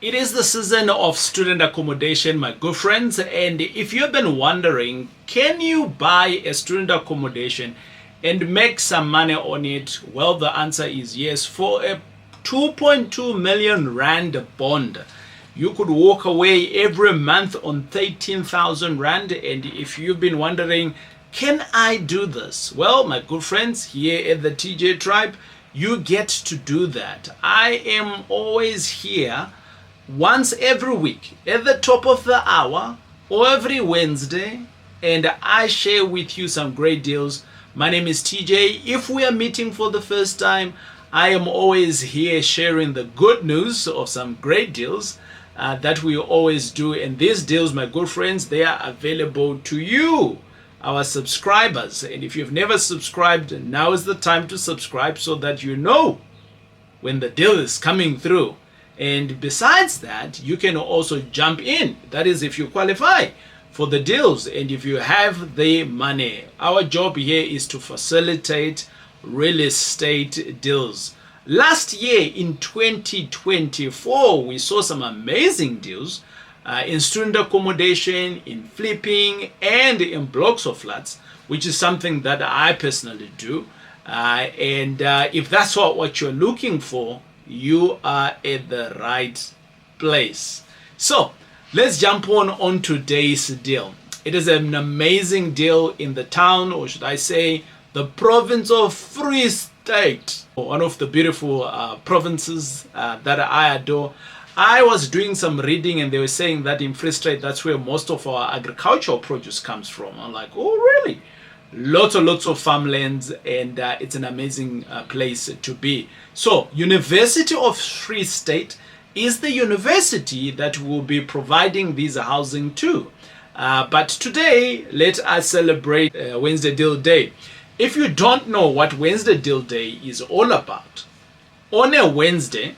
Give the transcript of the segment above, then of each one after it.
It is the season of student accommodation, my good friends. And if you've been wondering, can you buy a student accommodation and make some money on it? Well, the answer is yes. For a 2.2 million rand bond, you could walk away every month on 13,000 rand. And if you've been wondering, can I do this? Well, my good friends, here at the TJ Tribe, you get to do that. I am always here once every week at the top of the hour or every Wednesday, and I share with you some great deals. My name is TJ. If we are meeting for the first time, I am always here sharing the good news of some great deals that we always do. And these deals, my good friends, they are available to you, our subscribers. And if you've never subscribed, now is the time to subscribe so that you know when the deal is coming through. And besides that, you can also jump in. That is, if you qualify for the deals and if you have the money. Our job here is to facilitate real estate deals. Last year in 2024, we saw some amazing deals in student accommodation, in flipping, and in blocks of flats, which is something that I personally do. If that's what you're looking for, you are at the right place. So let's jump on today's deal. It is an amazing deal in the town, or should I say the province of Free State, one of the beautiful provinces that I adore. I was doing some reading and they were saying that in Free State, that's where most of our agricultural produce comes from. I'm like, oh really? Lots of farmlands, and it's an amazing place to be. So University of Free State is the university that will be providing these housing to. But today, let us celebrate Wednesday Deal Day. If you don't know what Wednesday Deal Day is all about, on a Wednesday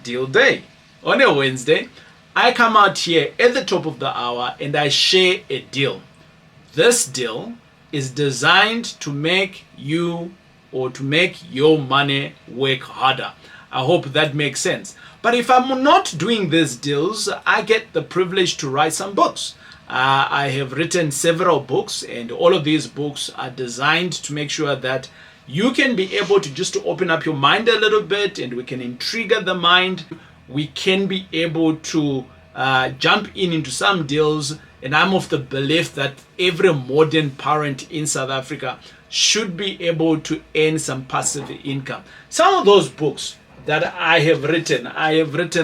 Deal Day, on a Wednesday, I come out here at the top of the hour and I share a deal. This deal is designed to make you or to make your money work harder. I hope that makes sense. But if I'm not doing these deals, I get the privilege to write some books. I have written several books, and all of these books are designed to make sure that you can be able to just to open up your mind a little bit, and we can intrigue the mind. We can be able to jump into some deals. And I'm of the belief that every modern parent in South Africa should be able to earn some passive income. Some of those books that I have written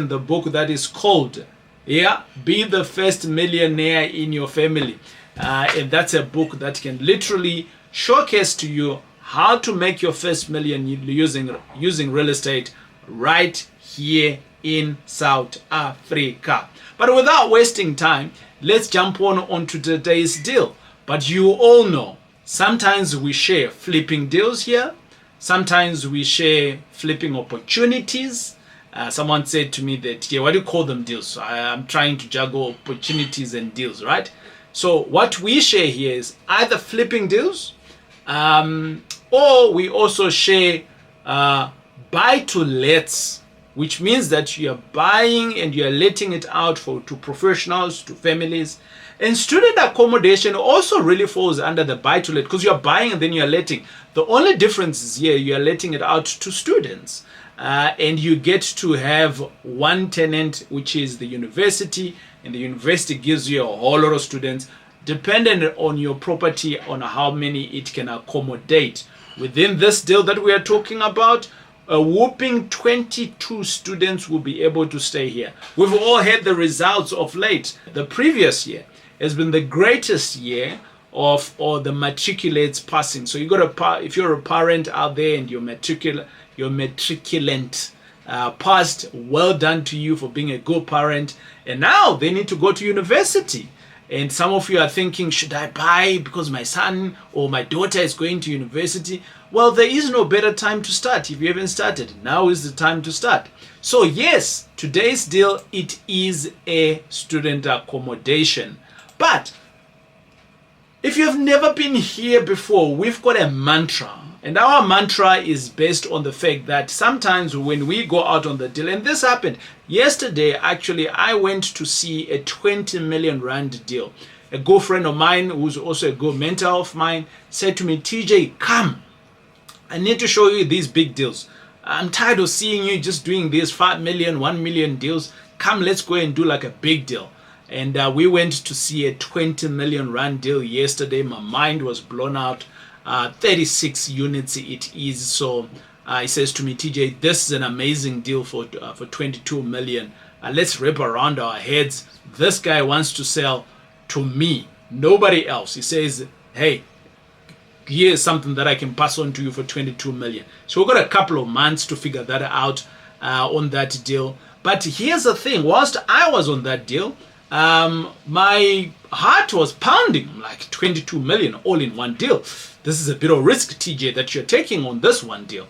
the book that is called Be the First Millionaire in Your Family. And that's a book that can literally showcase to you how to make your first million using real estate right here in South Africa. But without wasting time, let's jump onto today's deal. But you all know, sometimes we share flipping deals here. Sometimes we share flipping opportunities. Someone said to me that, yeah, what do you call them deals? So I'm trying to juggle opportunities and deals, right? So what we share here is either flipping deals, or we also share buy-to-lets, which means that you are buying and you are letting it out to professionals, to families. And student accommodation also really falls under the buy-to-let, because you are buying and then you are letting. The only difference is here you are letting it out to students. And you get to have one tenant, which is the university, and the university gives you a whole lot of students, dependent on your property, on how many it can accommodate. Within this deal that we are talking about, a whopping 22 students will be able to stay here. We've all had the results of late. The previous year has been the greatest year of all the matriculates passing. So you got if you're a parent out there and your matriculant passed, well done to you for being a good parent. And now they need to go to university. And some of you are thinking, should I buy because my son or my daughter is going to university? Well, there is no better time to start. If you haven't started, now is the time to start. So yes, today's deal, it is a student accommodation. But if you've never been here before, we've got a mantra And our mantra is based on the fact that sometimes when we go out on the deal, and this happened yesterday, actually, I went to see a 20 million rand deal. A good friend of mine, who's also a good mentor of mine, said to me, TJ, come, I need to show you these big deals. I'm tired of seeing you just doing these 5 million, 1 million deals. Come, let's go and do like a big deal. And we went to see a 20 million rand deal yesterday. My mind was blown out. 36 units it is. So he says to me, TJ, this is an amazing deal for 22 million. Let's wrap around our heads. This guy wants to sell to me, nobody else. He says, hey, here's something that I can pass on to you for 22 million. So we've got a couple of months to figure that out on that deal. But here's the thing, whilst I was on that deal, my heart was pounding. I'm like, 22 million all in one deal. This is a bit of risk, TJ, that you're taking on this one deal.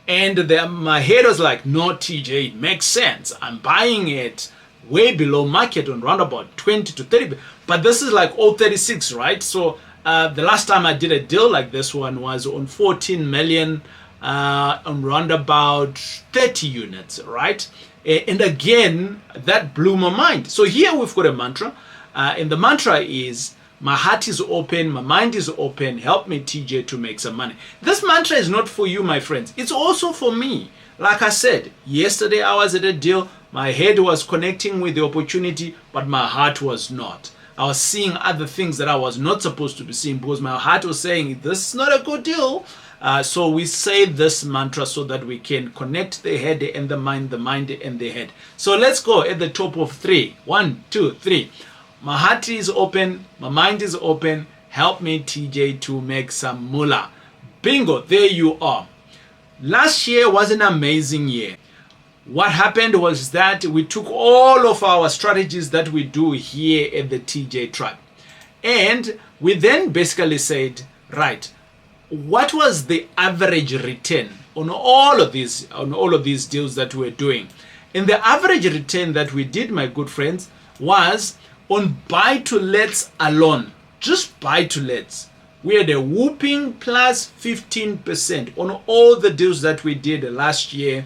And my head was like, no, TJ, it makes sense. I'm buying it way below market on around about 20 to 30. But this is like all 36, right? So the last time I did a deal like this one was on 14 million on around about 30 units, right? And again, that blew my mind. So here we've got a mantra. And the mantra is, my heart is open, my mind is open, help me, TJ, to make some money. This mantra is not for you, my friends. It's also for me. Like I said, yesterday I was at a deal. My head was connecting with the opportunity, but my heart was not. I was seeing other things that I was not supposed to be seeing because my heart was saying, this is not a good deal. So we say this mantra so that we can connect the head and the mind and the head. So let's go at the top of 3. 1, 2, 3. My heart is open, my mind is open. Help me, TJ, to make some moolah. Bingo, there you are. Last year was an amazing year. What happened was that we took all of our strategies that we do here at the TJ Tribe, and we then basically said, right, what was the average return on all of these deals that we're doing? And the average return that we did, my good friends, was on buy-to-lets alone, just buy-to-lets. We had a whooping plus 15% on all the deals that we did last year,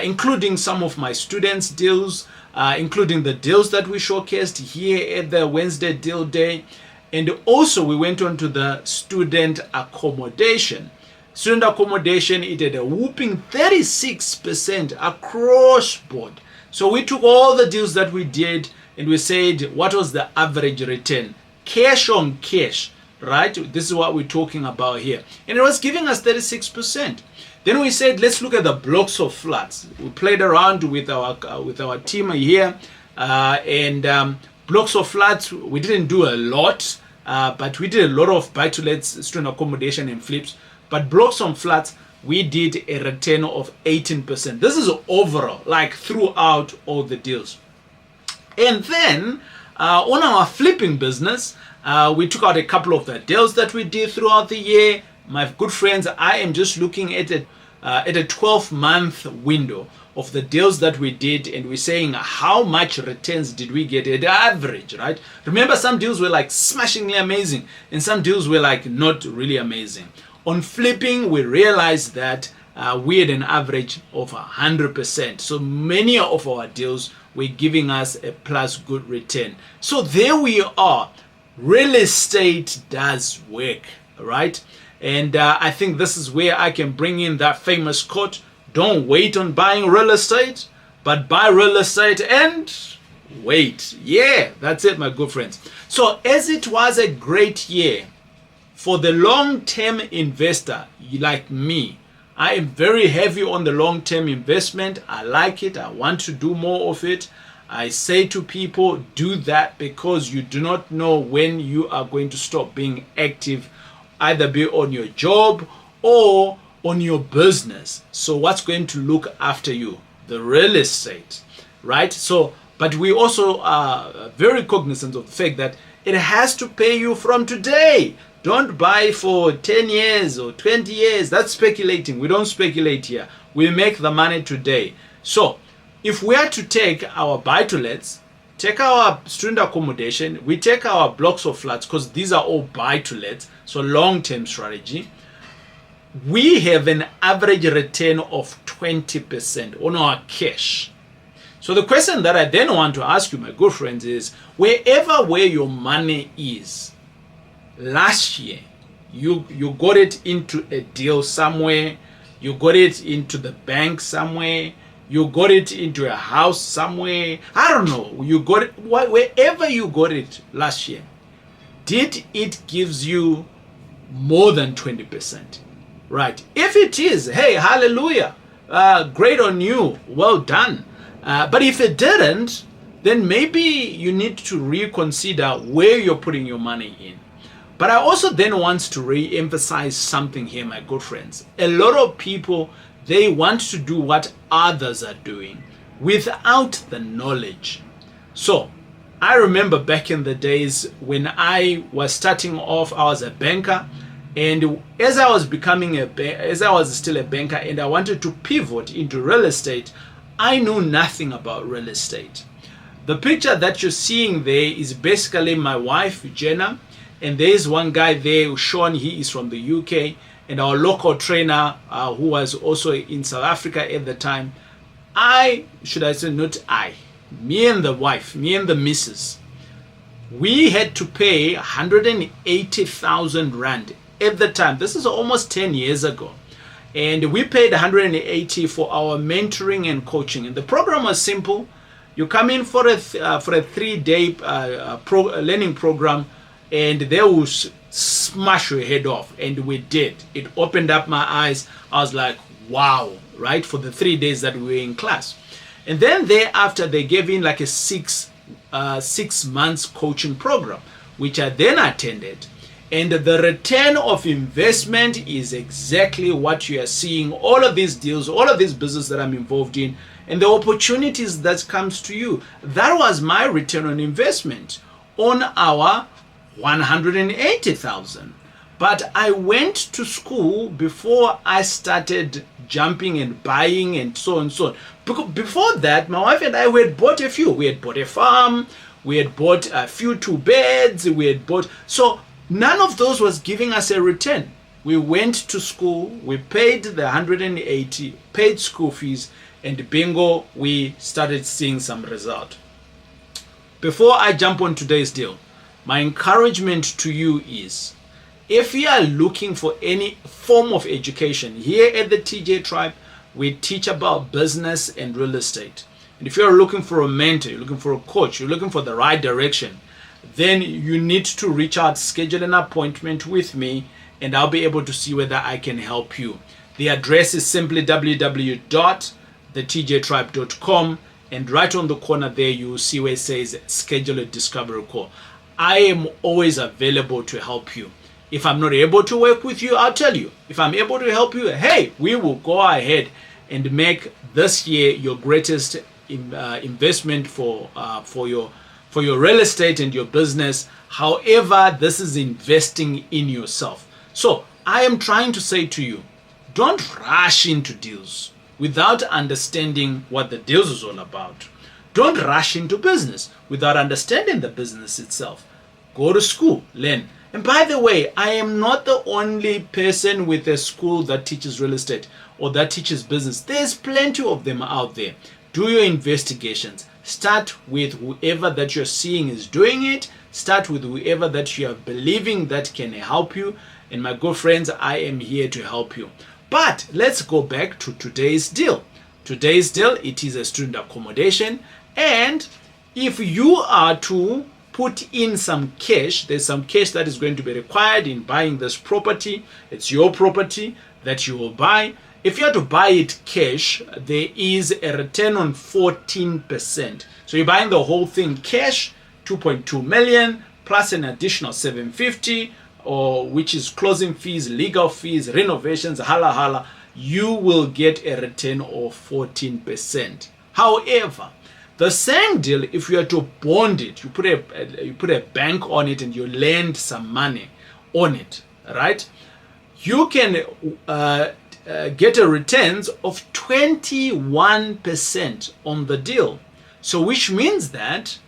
including some of my students' deals, including the deals that we showcased here at the Wednesday Deal Day. And also we went on to the student accommodation. Student accommodation, it had a whooping 36% across board. So we took all the deals that we did and we said, what was the average return? Cash on cash, right? This is what we're talking about here. And it was giving us 36%. Then we said, let's look at the blocks of flats. We played around with our team here, and blocks of flats, we didn't do a lot, but we did a lot of buy-to-lets, student accommodation and flips. But blocks on flats, we did a return of 18%. This is overall, like throughout all the deals. And then on our flipping business, we took out a couple of the deals that we did throughout the year. My good friends, I am just looking at a 12-month window of the deals that we did, and we're saying how much returns did we get at average, right? Remember, some deals were like smashingly amazing and some deals were like not really amazing. On flipping, we realized that we had an average of 100%. So many of our deals were giving us a plus good return. So there we are. Real estate does work, right? And I think this is where I can bring in that famous quote, don't wait on buying real estate, but buy real estate and wait. Yeah, that's it, my good friends. So as it was a great year for the long-term investor like me, I am very heavy on the long-term investment. I like it. I want to do more of it. I say to people, do that because you do not know when you are going to stop being active, either be on your job or on your business. So what's going to look after you? The real estate, right? So, but we also are very cognizant of the fact that it has to pay you from today. Don't buy for 10 years or 20 years. That's speculating. We don't speculate here. We make the money today. So if we are to take our buy-to-lets, take our student accommodation, we take our blocks of flats, because these are all buy-to-lets, so long-term strategy. We take our flips, we take our buy-to-lets, we take our student accommodation, we take our blocks of flats, we take our student accommodation, we take our blocks of flats, we take our buy-to-lets, we take our student accommodation, we take our blocks of flats, because these are all buy-to-lets, so long-term strategy. we have an average return of 20% on our cash. So the question that I then want to ask you, my good friends, is where your money is, last year, you got it into a deal somewhere, you got it into the bank somewhere, you got it into a house somewhere, I don't know, you got it, wherever you got it last year, did it gives you more than 20%? Right? If it is, hey, hallelujah, great on you, well done. But if it didn't, then maybe you need to reconsider where you're putting your money in. But I also then want to re-emphasize something here, my good friends. A lot of people, they want to do what others are doing without the knowledge. So I remember back in the days when I was starting off, I was a banker, and as I was still a banker and I wanted to pivot into real estate, I knew nothing about real estate. The picture that you're seeing there is basically my wife, Jenna, and there's one guy there, Sean, he is from the UK, and our local trainer, who was also in South Africa at the time. Me and the wife, me and the missus, we had to pay 180,000 Rand at the time. This is almost 10 years ago. And we paid 180 for our mentoring and coaching. And the program was simple. You come in for a 3-day learning program, and they will smash your head off. And we did. It opened up my eyes. I was like, wow, right? For the 3 days that we were in class. And then thereafter, they gave in like a 6 months coaching program, which I then attended. And the return of investment is exactly what you are seeing. All of these deals, all of this business that I'm involved in, and the opportunities that comes to you. That was my return on investment on our 180,000. But I went to school before I started jumping and buying and so on and so on. Because before that, my wife and I, we had bought a few. We had bought a farm, we had bought a few 2-beds, we had bought, so none of those was giving us a return. We went to school, we paid the 180, paid school fees, and bingo, we started seeing some result. Before I jump on today's deal, my encouragement to you is, if you are looking for any form of education, here at the TJ Tribe, we teach about business and real estate. And if you're looking for a mentor, you're looking for a coach, you're looking for the right direction, then you need to reach out, schedule an appointment with me, and I'll be able to see whether I can help you. The address is simply www.thetjtribe.com, and right on the corner there, you will see where it says schedule a discovery call. I am always available to help you. If I'm not able to work with you, I'll tell you. If I'm able to help you, hey, we will go ahead and make this year your greatest investment for your real estate and your business. However, this is investing in yourself. So I am trying to say to you, don't rush into deals without understanding what the deals is all about. Don't rush into business without understanding the business itself. Go to school, learn. And by the way, I am not the only person with a school that teaches real estate or that teaches business. There's plenty of them out there. Do your investigations. Start with whoever that you're seeing is doing it. Start with whoever that you are believing that can help you. And my good friends, I am here to help you. But let's go back to today's deal. Today's deal, it is a student accommodation. And if you are to put in some cash, there's some cash that is going to be required in buying this property. It's your property that you will buy. If you are to buy it cash, there is a return on 14%. So you're buying the whole thing cash, 2.2 million, plus an additional 750, or which is closing fees, legal fees, renovations, hala. You will get a return of 14%. However, the same deal, if you are to bond it, you put a bank on it and you lend some money on it, right? You can get a returns of 21% on the deal. So which means that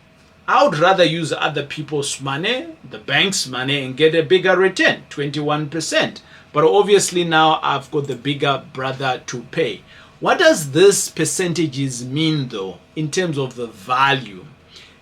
I would rather use other people's money, the bank's money, and get a bigger return, 21%. but obviously now I've got the bigger brother to pay. What does this percentages mean though in terms of the value?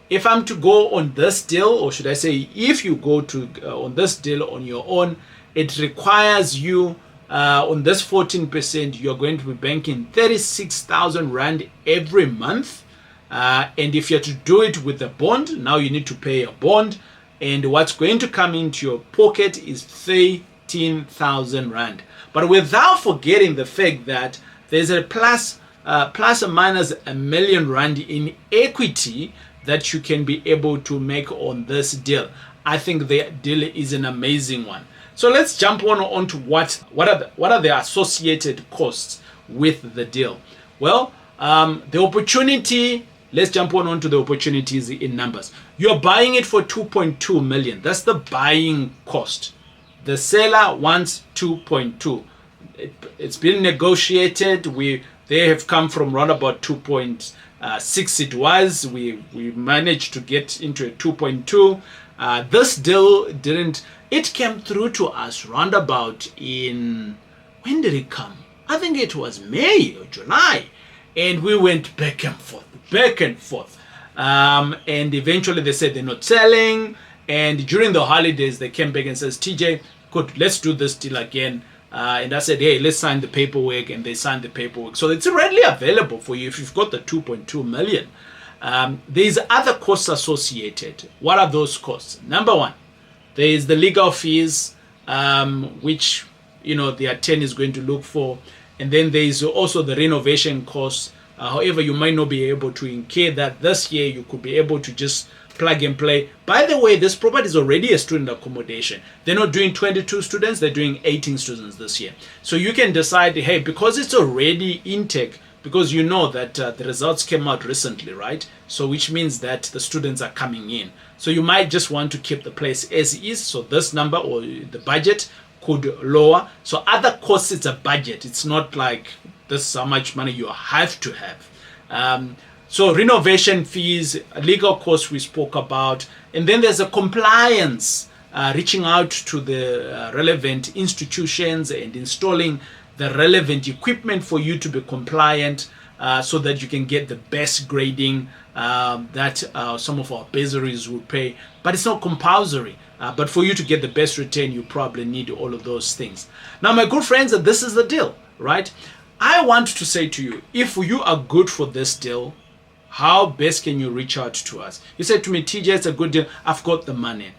If I'm to go on this deal, or should I say if you go to on this deal on your own, it requires you on this 14%, you're going to be banking 36,000 Rand every month. And if you're to do it with a bond, now you need to pay a bond. And what's going to come into your pocket is 13,000 Rand. But without forgetting the fact that there's a plus or minus R1 million in equity that you can be able to make on this deal. I think the deal is an amazing one. So let's jump on to what are the associated costs with the deal. Well, the opportunity, let's jump on to the opportunities in numbers. You're buying it for 2.2 million. That's the buying cost. The seller wants 2.2. It's been negotiated. They have come from around about 2.6 it was. We managed to get into a 2.2. This deal it came through to us roundabout in, when did it come? I think it was May or July. And we went back and forth. And eventually they said they're not selling. And during the holidays, they came back and says, TJ, good, let's do this deal again. And I said, hey, let's sign the paperwork. And they signed the paperwork. So it's readily available for you if you've got the 2.2 million. There's other costs associated. What are those costs? Number one, there is the legal fees, which, the attorney is going to look for. And then there is also the renovation costs. However, you might not be able to incur that this year. You could be able to just plug and play. By the way, this property is already a student accommodation. They're not doing 22 students. They're doing 18 students this year. So you can decide, hey, because it's already intake, because you know that the results came out recently, right? So which means that the students are coming in. So you might just want to keep the place as is. So this number or the budget could lower. So other costs, it's a budget. It's not like this is how much money you have to have. So renovation fees, legal costs we spoke about. And then there's a compliance, reaching out to the relevant institutions and installing the relevant equipment for you to be compliant, so that you can get the best grading that some of our bursaries will pay. But it's not compulsory. But for you to get the best return, you probably need all of those things. Now, my good friends, this is the deal, right? I want to say to you, if you are good for this deal, how best can you reach out to us? You said to me, TJ, it's a good deal. I've got the money.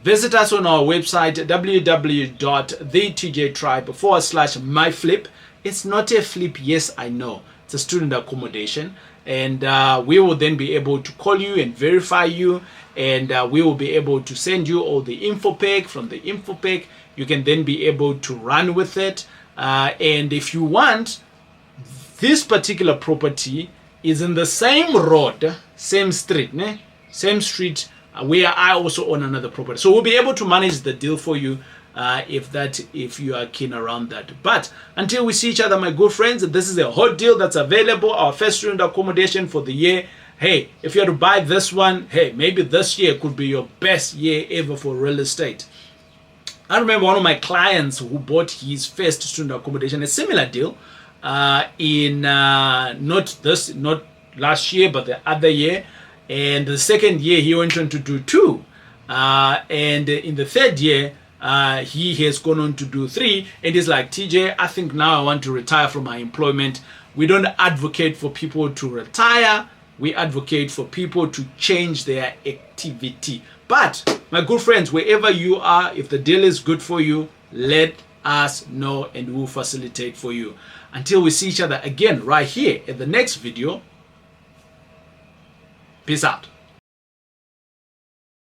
Visit us on our website, www.thetjtribe.com/myflip. It's not a flip, yes, I know. It's a student accommodation. And we will then be able to call you and verify you. And we will be able to send you all the info pack. From the info pack, you can then be able to run with it. And if you want, this particular property is in the same road, same street, same street where I also own another property. So we'll be able to manage the deal for you if you are keen around that. But until we see each other, my good friends, this is a hot deal that's available, our first student accommodation for the year. Hey, if you are to buy this one, hey, maybe this year could be your best year ever for real estate. I remember one of my clients who bought his first student accommodation, a similar deal, in not last year, but the other year. And the second year, he went on to do 2. And in the third year, he has gone on to do 3. And he's like, TJ, I think now I want to retire from my employment. We don't advocate for people to retire. We advocate for people to change their activity. But, my good friends, wherever you are, if the deal is good for you, let us know and we'll facilitate for you. Until we see each other again right here in the next video, peace out.